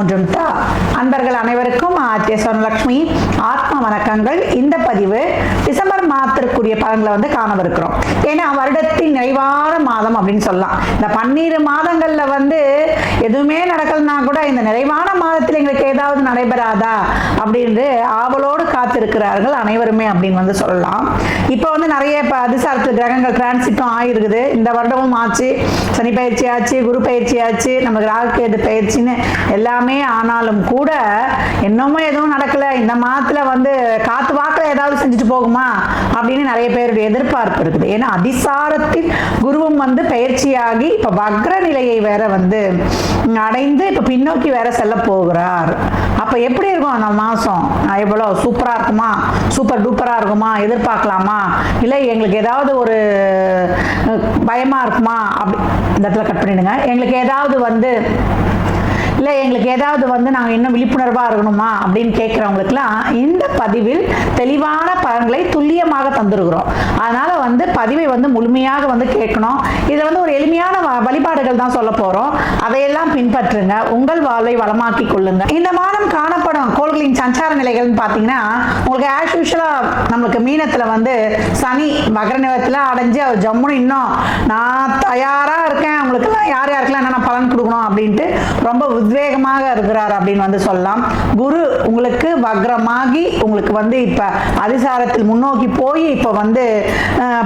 மூன்றும் தா. அன்பர்கள் அனைவருக்கும் ஆர்த்திய சொர்ணலட்சுமி ஆத்ம வணக்கங்கள். இந்த பதிவு டிசம்பர் மாதத்திற்குரிய பலன்களை காணவிருக்கிறோம். ஏன்னா வருடத்தின் நிறைவான மாதம் அப்படின்னு சொல்லலாம். இந்த 12 மாதங்கள்ல எதுவுமே நடக்கலனா கூட இந்த நிறைவான மாதத்தில் எங்களுக்கு ஏதாவது நடைபெறாதா அப்படின்னு ஆவலோடு காத்திருக்கிறார்கள் அனைவருமே அப்படின்னு சொல்லலாம். இப்போ நிறைய அதிசாரத்து கிரகங்கள் டிரான்சிட்டும் ஆயிருக்குது. இந்த வருடமும் ஆச்சு, சனி பயிற்சி ஆச்சு, குரு பயிற்சி ஆச்சு, நமக்கு ராகுகேது பயிற்சின்னு எல்லாமே. ஆனாலும் கூட இன்னமும் எதுவும் நடக்கல. இந்த மாதத்துல காத்து வாக்குல ஏதாவது செஞ்சுட்டு போகுமா அப்படின்னு நிறைய பேருடைய எதிர்பார்ப்பு இருக்குது. ஏன்னா அதிசாரத்தில் குருவும் பயிற்சியாகி இப்ப வக்ர நிலையை வேற அடைந்து இப்ப பின்னோக்கி வேற செல்ல போகிறார். அப்ப எப்படி இருக்கும் அந்த மாசம்? எவ்வளவு சூப்பரா இருக்குமா, சூப்பர் டூப்பரா இருக்குமா, எதிர்பார்க்கலாமா, இல்லை எங்களுக்கு ஏதாவது ஒரு பயமா இருக்குமா? அப்படி இந்த இடத்துல கட் பண்ணிடுங்க. எங்களுக்கு ஏதாவது இல்லை எங்களுக்கு ஏதாவது நாங்கள் இன்னும் விழிப்புணர்வாக இருக்கணுமா அப்படின்னு கேட்குறவங்களுக்குலாம் இந்த பதிவில் தெளிவான பலன்களை துல்லியமாக தந்துருக்கிறோம். அதனால் பதிவை முழுமையாக கேட்கணும். இதில் ஒரு எளிமையான வழிபாடுகள் தான் சொல்ல போகிறோம். அதையெல்லாம் பின்பற்றுங்க, உங்கள் வாழ்வை வளமாக்கி கொள்ளுங்க. இந்த மாதம் காணப்படும் கோள்களின் சஞ்சார நிலைகள்னு பார்த்தீங்கன்னா உங்களுக்கு ஆஸ் யூஷுவலாக நம்மளுக்கு மீனத்தில் சனி மகர நிலத்தில் அடைஞ்சு அவர் ஜம்முன்னு இன்னும் நான் தயாராக இருக்கேன், உங்களுக்கெல்லாம் யார் யாருக்கெல்லாம் என்னென்ன பலன் கொடுக்கணும் அப்படின்ட்டு ரொம்ப உத்வேகமாக இருக்கிறார் அப்படின்னு சொல்லலாம். குரு உங்களுக்கு வக்ரமாகி உங்களுக்கு இப்ப அதிசாரத்தில் முன்னோக்கி போய் இப்ப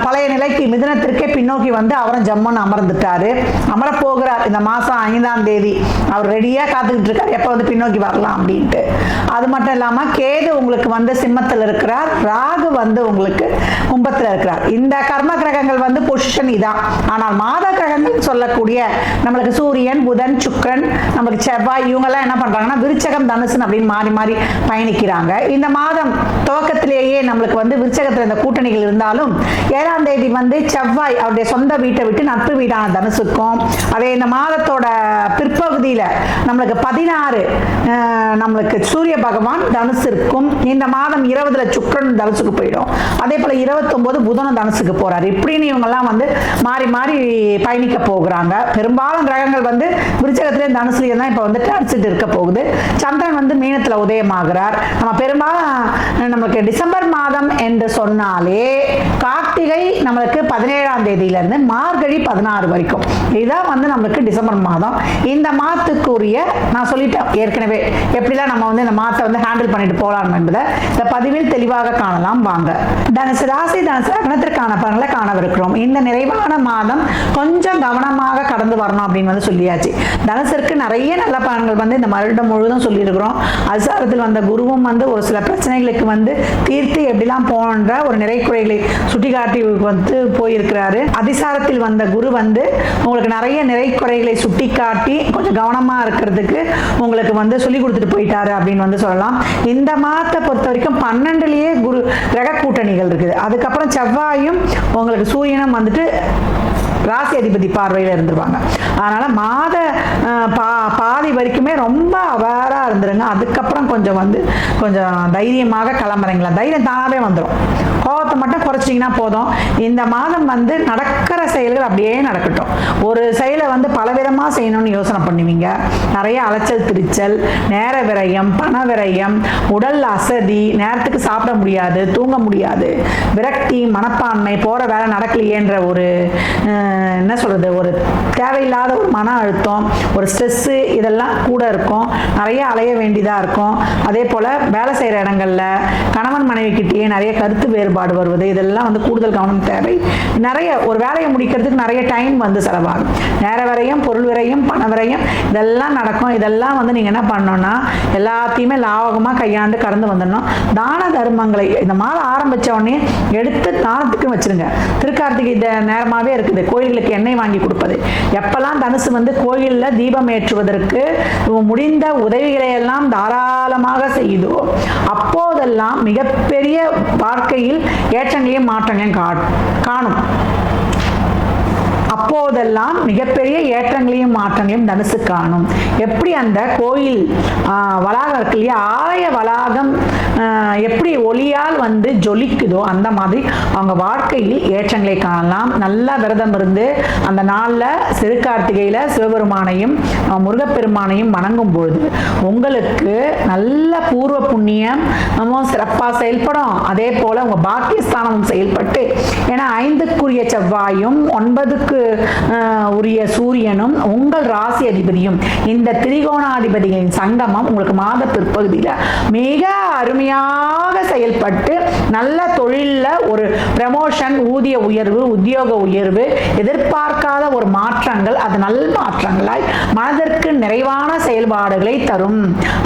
பழைய நிலைக்கு மிதுனத்திற்கே பின்னோக்கி அவரும் ஜம்முன்னு அமர்ந்துட்டாரு, அமர போகிறார். இந்த மாசம் 5ஆம் தேதி அவர் ரெடியா காத்துக்கிட்டு இருக்காரு, எப்ப பின்னோக்கி வரலாம் அப்படின்ட்டு. அது மட்டும் இல்லாம கேது உங்களுக்கு சிம்மத்தில் இருக்கிறார், ராகு உங்களுக்கு கும்பத்தில் இருக்கிறார். இந்த கர்ம கிரகங்கள் பொசிஷன் இதான். ஆனால் மாத கிரகங்கள் சொல்லக்கூடிய நம்மளுக்கு சூரியன், புதன், சுக்கிரன், நமக்கு செவ்வாய், இவங்கெல்லாம் என்ன பண்றாங்கன்னா விருச்சகம், தனுசு அப்படின்னு மாறி மாறி பயணிக்கிறாங்க. இந்த மாதம் துவக்கத்திலேயே நம்மளுக்கு விருச்சகத்தில் இந்த கூட்டணிகள் இருந்தாலும் 7ஆம் தேதி செவ்வாய் அவருடைய சொந்த வீட்டை விட்டு நட்பு வீடான தனுசுக்கும், அதே இந்த மாதத்தோட பிற்பகுதியில நம்மளுக்கு 16 நம்மளுக்கு சூரிய பகவான் தனுசிற்கும், இந்த மாதம் 20ல சுக்கிரன் தனுசுக்கு போயிடும். அதே போல 29 புதனும் தனுசுக்கு போறாரு. இப்படின்னு இவங்க எல்லாம் மாறி மாறி பயணிக்க போகிறாங்க. பெரும்பாலும் கிரகங்கள் விருச்சகத்திலே தனுசுலேயே தான் இப்ப டிரான்சிட் இருக்க போகுது. சந்திரன் மீனத்துல உதயமாகிறார். நம்ம பெரும்பாலும் நமக்கு டிசம்பர் மாதம் என்று சொன்னாலே கார்த்திகை நம்மளுக்கு 17ஆம் தேதியில இருந்து மார்கழி 16 வரைக்கும் இதுதான் நம்மளுக்கு டிசம்பர் மாதம். இந்த மாதத்துக்குரிய நான் சொல்லிட்டேன் ஏற்கனவே எப்படிலாம் நம்ம இந்த மாதத்தை ஹேண்டில் பண்ணிட்டு போகலாம் என்பதை இந்த பதிவில் தெளிவாக காணலாம். வாங்க. தனுசு ராசி, தனுசு லக்னத்திற்கான பலன்களை காணவிருக்கிறோம். இந்த நிறைவான மாதம் கொஞ்சம் கவனமாக கடந்து வரணும் அப்படின்னு சொல்லியாச்சு. தனுசிற்கு நிறைய நல்ல பலன்கள் இந்த வருடம் முழுவதும் சொல்லியிருக்கிறோம். அதிசாரத்தில் வந்த குருவும் ஒரு சில பிரச்சனைகளுக்கு தீர்த்து எப்படிலாம் போன்ற ஒரு நிறை குறைகளை சுட்டிக்காட்டி போயிருக்கிறாரு. அதிசாரத்தில் வந்த குரு உங்களுக்கு நிறைய நிறை குறைகளை சுட்டிக்காட்டி கொஞ்சம் கவனமா இருக்கிறதுக்கு உங்களுக்கு சொல்லி கொடுத்துட்டு போயிட்டாரு அப்படின்னு சொல்லலாம். இந்த மாதத்தை பொறுத்த வரைக்கும் 12லயே குரு கிரக கூட்டணிகள் இருக்குது. அதுக்கப்புறம் செவ்வாயும் உங்களுக்கு சூரியனும் ராசி அதிபதி பார்வையில் இருந்துருவாங்க. அதனால மாத பாதி வரைக்குமே ரொம்ப அவேரா இருந்துருங்க. அதுக்கப்புறம் கொஞ்சம் கொஞ்சம் தைரியமாக கிளம்புறீங்களா, தைரியம் தானாவே வந்துடும். கோபத்தை மட்டும் குறைச்சிங்கன்னா போதும். இந்த மாதம் நடக்கிற செயல்கள் அப்படியே நடக்கட்டும். ஒரு செயலை பலவிதமாக செய்யணும்னு யோசனை பண்ணுவீங்க. நிறைய அலைச்சல் திருச்சல், நேர விரயம், பண விரயம், உடல் அசதி, நேரத்துக்கு சாப்பிட முடியாது, தூங்க முடியாது, விரக்தி, மனப்பான்மை, போற வேலை நடக்கலையேன்ற ஒரு என்ன சொல்றது, ஒரு தேவையில்லாத ஒரு மன அழுத்தம், ஒரு ஸ்ட்ரெஸ், இதெல்லாம் கூட இருக்கும். நிறைய அலைய வேண்டியதா இருக்கும். அதே போல வேலை செய்யற இடங்கள்ல கணவன் மனைவி கிட்டேயே நிறைய கருத்து வேறுபாடு வருவது, இதெல்லாம் கூடுதல் கவனம் தேவை. நிறைய ஒரு வேலையை முடிக்கிறதுக்கு நிறைய டைம் செலவாகும். நேர விரயம், பொருள் விரயம், பண விரயம், இதெல்லாம் நடக்கும். இதெல்லாம் நீங்க என்ன பண்ணணும்னா எல்லாத்தையுமே லாபகமா கையாண்டு கடந்து வந்துடணும். தான தர்மங்களை இந்த மாதம் ஆரம்பிச்ச உடனே எடுத்து தானத்துக்கு வச்சிருங்க. திருக்கார்த்திகை நேரமாவே இருக்குது. கோயில்களுக்கு எண்ணெய் வாங்கி கொடுப்பது, எப்பெல்லாம் தனுசு கோயில்ல தீபம் ஏற்றுவதற்கு முடிந்த உதவிகளை எல்லாம் தாராளமாக செய்தோ அப்போதெல்லாம் மிகப்பெரிய வாழ்க்கையில் ஏற்றங்களையும் மாற்றங்களையும் காணும். அப்போ அப்போதெல்லாம் மிகப்பெரிய ஏற்றங்களையும் மாற்றங்களையும் தனுசு காணும். எப்படி அந்த கோயில் வளாகம் இருக்கு இல்லையா, ஆலய வளாகம் எப்படி ஒளியால் வந்து ஜொலிக்குதோ அந்த மாதிரி அவங்க வாழ்க்கையில் ஏற்றங்களை காணலாம். நல்லா விரதம் இருந்து அந்த நாளில் சிறுகார்த்திகையில் சிவபெருமானையும் முருகப்பெருமானையும் வணங்கும் பொழுது உங்களுக்கு நல்ல பூர்வ புண்ணியம் சிறப்பாக செயல்படும். அதே போல உங்க பாக்கியஸ்தானமும் செயல்பட்டு, ஏன்னா 5க்குரிய செவ்வாயும் 9க்கு உரிய சூரியனும் உங்கள் ராசி அதிபதியும் இந்த திரிகோணாதிபதிகளின் சங்கமம் உங்களுக்கு மாத பிற்பகுதியில் மிக அருமையாக செயல்பட்டு நல்ல தொழிலில் ஒரு ப்ரமோஷன், ஊதிய உயர்வு, உத்தியோக உயர்வு, எதிர்பார்க்காத ஒரு மாற்றங்கள், அது நல்ல மாற்றங்களாய் மனதிற்கு நிறைவான செயல்பாடுகளை தரும்.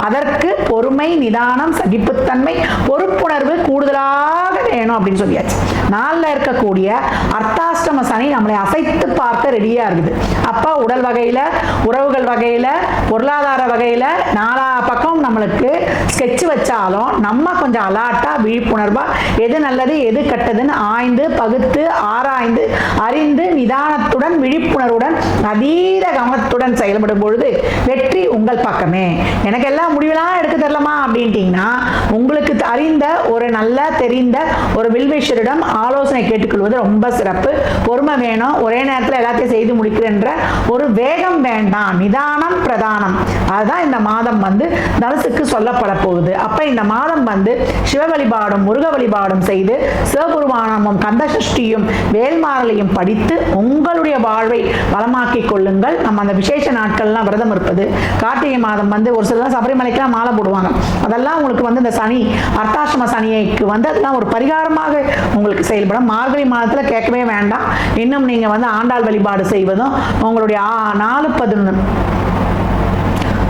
அதற்கு பொறுமை, நிதானம், சகிப்புத்தன்மை, பொறுப்புணர்வு கூடுதலாக வேணும் அப்படின்னு சொல்லியாச்சு. நாளில் இருக்கக்கூடிய அர்த்தாஷ்டம சனி நம்மளை அசைத்து பார்க்க ரெடியா இருக்குது. அப்ப உடல் வகையில, உறவுகள் வகையில, பொருளாதார வகையில நாலா பக்கம் நம்மளுக்கு ஸ்கெட்ச் வச்சாலும் நம்ம கொஞ்சம் அலாட்டா விழிப்புணர்வா எது நல்லது எது கெட்டதுன்னு ஆய்ந்து பகுத்து ஆராய்ந்து அறிந்து நிதானத்துடன் விழிப்புணர்வுடன் அதீத கவனத்துடன் செயல்படும் பொழுது வெற்றி உங்கள் பக்கமே. எனக்கு எல்லாம் முடிவெல்லாம் எடுக்க தெரியலமா அப்படின்ட்டீங்கன்னா உங்களுக்கு அறிந்த ஒரு நல்ல தெரிந்த ஒரு வில்வேஸ்வரிடம் ஆலோசனை கேட்டுக்கொள்வது ரொம்ப சிறப்பு. பொறுமை வேணும், ஒரே நேரத்தில் எல்லாத்தையும் செய்து முடிக்கிறன்ற ஒரு வேகம் வேண்டாம், நிதானம் பிரதானம். அதுதான் இந்த மாதம் வந்து தனுசுக்கு சொல்லப்பட போகுது. அப்ப இந்த மாதம் வந்து சிவ வழிபாடும் முருக வழிபாடும் செய்து சிவபெருமானமும் கந்த சஷ்டியும் வேல்மாறலையும் படித்து உங்களுடைய வாழ்வை வளமாக்கிக் கொள்ளுங்கள். நம்ம அந்த விசேஷ நாட்கள்லாம் விரதம் இருப்பது, கார்த்திகை மாதம் வந்து ஒரு சிலர் சபரிமலைக்கெல்லாம் மாலை போடுவாங்க, அதெல்லாம் உங்களுக்கு வந்து இந்த சனி அர்த்தாஷ்டம சனியைக்கு வந்து அதெல்லாம் ஒரு பரிகாரமாக உங்களுக்கு செயல்படும். மார்கழி மாதத்துல கேட்கவே வேண்டாம். இன்னும் நீங்க வந்து ஆண்டாள் வழிபாடு செய்வதும் உங்களுடைய 4-11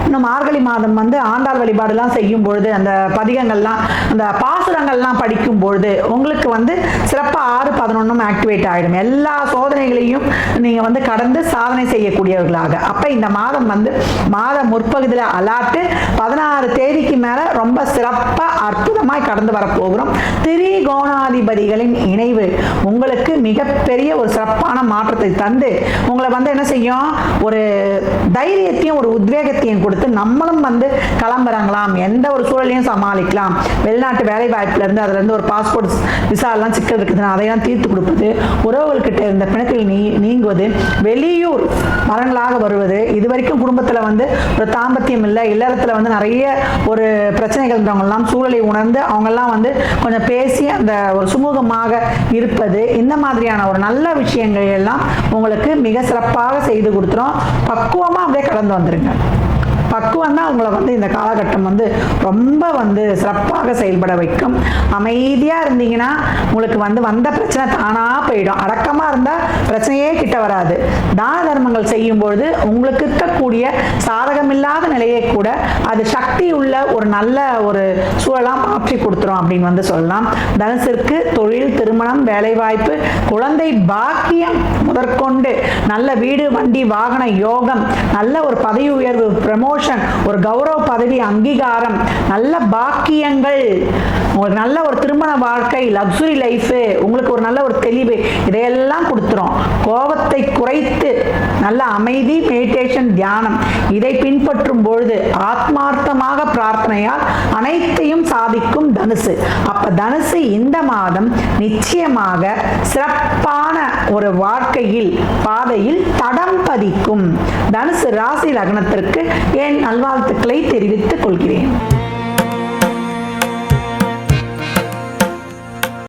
இன்னும் மார்கழி மாதம் வந்து ஆண்டாள் வழிபாடுலாம் செய்யும் பொழுது அந்த பதிகங்கள்லாம் அந்த பாசுரங்கள்லாம் படிக்கும் பொழுது உங்களுக்கு வந்து சிறப்பாக 6-11 ஆக்டிவேட் ஆகிடும். எல்லா சோதனைகளையும் நீங்கள் வந்து கடந்து சாதனை செய்யக்கூடியவர்களாக. அப்போ இந்த மாதம் வந்து மாத முற்பகுதியில் அலாட்டு 16 தேதிக்கு மேலே ரொம்ப சிறப்பாக அற்புதமாய் கடந்து வரப்போகிறோம். திரிகோணாதிபதிகளின் இணைவு உங்களுக்கு மிகப்பெரிய ஒரு சிறப்பான மாற்றத்தை தந்து உங்களை வந்து என்ன செய்யும், ஒரு தைரியத்தையும் ஒரு உத்வேகத்தையும் கொடுத்து நம்மளும் வந்து கிளம்புறாங்களாம், எந்த ஒரு சூழலையும் சமாளிக்கலாம். வெளிநாட்டு வேலை வாய்ப்புல இருந்து அதுல இருந்து ஒரு பாஸ்போர்ட் விசா எல்லாம் சிக்கல் இருக்குதுன்னா அதையெல்லாம் தீர்த்து கொடுப்பது, உறவுகள்கிட்ட இருந்த பிணக்கில் நீங்குவது, வெளியூர் மரங்களாக வருவது, இது வரைக்கும் குடும்பத்துல வந்து ஒரு தாம்பத்தியம் இல்லை, இல்லறத்துல வந்து நிறைய ஒரு பிரச்சனைகள் இருந்தவங்கெல்லாம் சூழலை உணர்ந்து அவங்கெல்லாம் வந்து கொஞ்சம் பேசி அந்த ஒரு சுமூகமாக இருப்பது, இந்த மாதிரியான ஒரு நல்ல விஷயங்கள் எல்லாம் உங்களுக்கு மிக சிறப்பாக செய்து கொடுத்துரும். பக்குவமா அப்படியே கடந்து வந்துருங்க. பக்குவம் தான் உங்களை வந்து இந்த காலகட்டம் வந்து ரொம்ப வந்து சிறப்பாக செயல்பட வைக்கும். அமைதியாக இருந்தீங்கன்னா உங்களுக்கு வந்து வந்த பிரச்சனை தானாக போயிடும். அடக்கமாக இருந்தால் பிரச்சனையே கிட்ட வராது. தான தர்மங்கள் செய்யும் பொழுது உங்களுக்கு இருக்கக்கூடிய சாதகமில்லாத நிலையை கூட அது சக்தி உள்ள ஒரு நல்ல ஒரு சூழலாக மாற்றி கொடுத்துரும் அப்படின்னு வந்து சொல்லலாம். தனுசிற்கு தொழில், திருமணம், வேலைவாய்ப்பு, குழந்தை பாக்கியம் முதற்கொண்டு நல்ல வீடு, வண்டி, வாகன யோகம், நல்ல ஒரு பதவி உயர்வு, ப்ரமோஷன், ஒரு கௌரவ பதவி, அங்கீகாரம், நல்ல பாக்கியங்கள், உங்களுக்கு நல்ல ஒரு திருமண வாழ்க்கை, லக்ஸுரி லைஃப், உங்களுக்கு ஒரு நல்ல ஒரு தெளிவு, இதையெல்லாம் கொடுத்துரும். கோபத்தை குறைத்து நல்ல அமைதி, மெடிடேஷன், தியானம் இதை பின்பற்றும் பொழுது ஆத்மார்த்தமாக பிரார்த்தனையால் அனைத்தையும் சாதிக்கும் தனுசு. அப்ப தனுசு இந்த மாதம் நிச்சயமாக சிறப்பான ஒரு வாழ்க்கையில் பாதையில் தடம் பதிக்கும். தனுசு ராசி லக்னத்திற்கு என் நல்வாழ்த்துக்களை தெரிவித்துக் கொள்கிறேன்.